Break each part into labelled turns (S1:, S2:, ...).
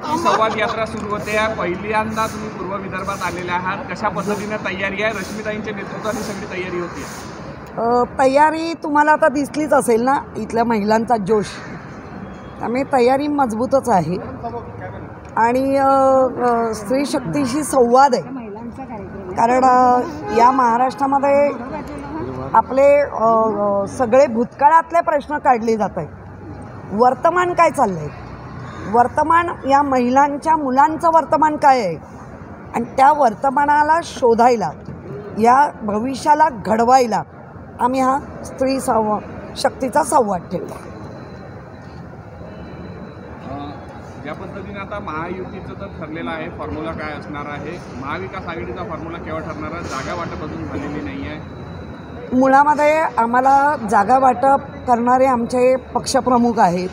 S1: संवाद यात्रा सुरू होते आहे. पहिल्यांदा तुम्ही पूर्व विदर्भात आलेले आहात. कशा पद्धतीने तयारी आहे? रश्मिताईंच्या नेतृत्वाने सगळी तयारी होती.
S2: तयारी तुम्हाला आता दिसलीच असेल ना, इथल्या महिलांचा जोश. त्यामुळे तयारी मजबूतच आहे आणि स्त्री शक्तीशी संवाद आहे. कारण या महाराष्ट्रामध्ये आपले सगळे भूतकाळातले प्रश्न काढले जात आहेत. वर्तमान काय चाललं आहे, वर्तमान या महिलांच्या मुलांचं वर्तमान काय आहे, आणि त्या वर्तमानाला शोधायला, या भविष्याला घडवायला आम्ही हा स्त्री शक्तीचा संवाद ठेवला.
S1: ज्या पद्धतीने आता महायुतीचं तर ठरलेलं आहे, फॉर्म्युला काय असणार आहे, महाविकास आघाडीचा फॉर्म्युला केव्हा ठरणार आहे? जागा वाटप अजून झालेली नाही आहे.
S2: मुळामध्ये आम्हाला जागा वाटप करणारे आमचे पक्षप्रमुख आहेत.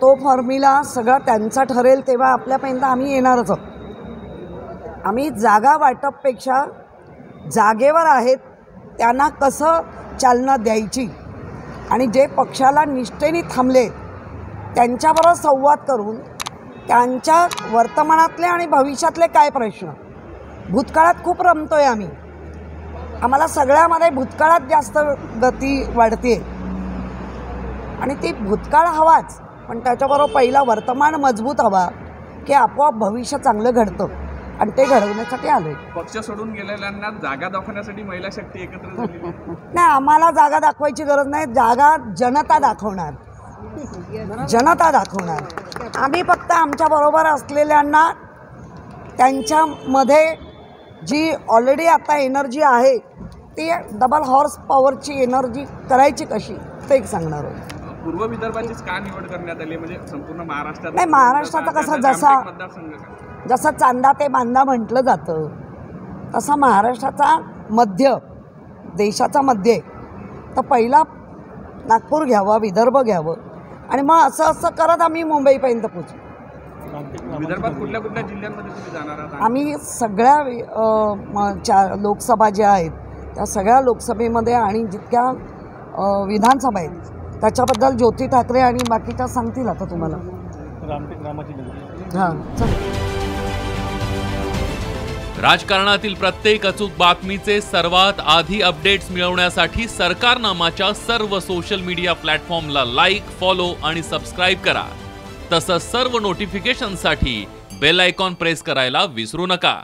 S2: तो फॉर्म्युला सगळा त्यांचा ठरेल तेव्हा आपल्यापर्यंत आम्ही येणारच आहोत. आम्ही जागा वाटपपेक्षा जागेवर आहेत त्यांना कसं चालना द्यायची आणि जे पक्षाला निष्ठेने थांबले त्यांच्याबरोबर संवाद करून त्यांच्या वर्तमानातले आणि भविष्यातले काय प्रश्न, भूतकाळात खूप रमतो आहे आम्ही, आम्हाला सगळ्यामध्ये भूतकाळात जास्त गती वाढते आणि ती भूतकाळ हवाच, पण त्याच्याबरोबर पहिला वर्तमान मजबूत हवा की आपोआप भविष्य चांगलं घडतं आणि ते घडवण्यासाठी आलो आहे.
S1: पक्ष सोडून गेलेल्यांना जागा दाखवण्यासाठी महिला शक्ती एकत्र झाली
S2: नाही, आम्हाला जागा दाखवायची गरज नाही. जागा जनता दाखवणार, जनता दाखवणार. आम्ही फक्त आमच्याबरोबर असलेल्यांना त्यांच्यामध्ये जी ऑलरेडी आता एनर्जी आहे ती डबल हॉर्स पॉवरची एनर्जी करायची कशी ते एक सांगणार आहोत.
S1: पूर्व विदर्भाचीच का निवड करण्यात आली, म्हणजे संपूर्ण महाराष्ट्रात
S2: नाही, महाराष्ट्राचं कसं जसं चांदा ते बांधा म्हटलं जातं तसा महाराष्ट्राचा मध्य, देशाचा मध्य, तर पहिला नागपूर घ्यावं, विदर्भ घ्यावं आणि मग असं असं करत आम्ही मुंबईपर्यंत पोचू.
S1: विदर्भात कुठल्या कुठल्या जिल्ह्यांमध्ये तुम्ही जाणार आहात?
S2: आम्ही सगळ्या लोकसभा ज्या आहेत त्या सगळ्या लोकसभेमध्ये आणि जितक्या विधानसभा आहेत त्याच्याबद्दल ज्योती ठाकरे आणि बाकीच्या सांगतील आता तुम्हाला. हां,
S3: राजकारणातील प्रत्येक अचूक बातमीचे सर्वात आधी अपडेट्स मिळवण्यासाठी सरकारनामाच्या सर्व सोशल मीडिया प्लॅटफॉर्मला लाईक, फॉलो आणि सबस्क्राईब करा. तसंच सर्व नोटिफिकेशनसाठी बेल आयकॉन प्रेस करायला विसरू नका.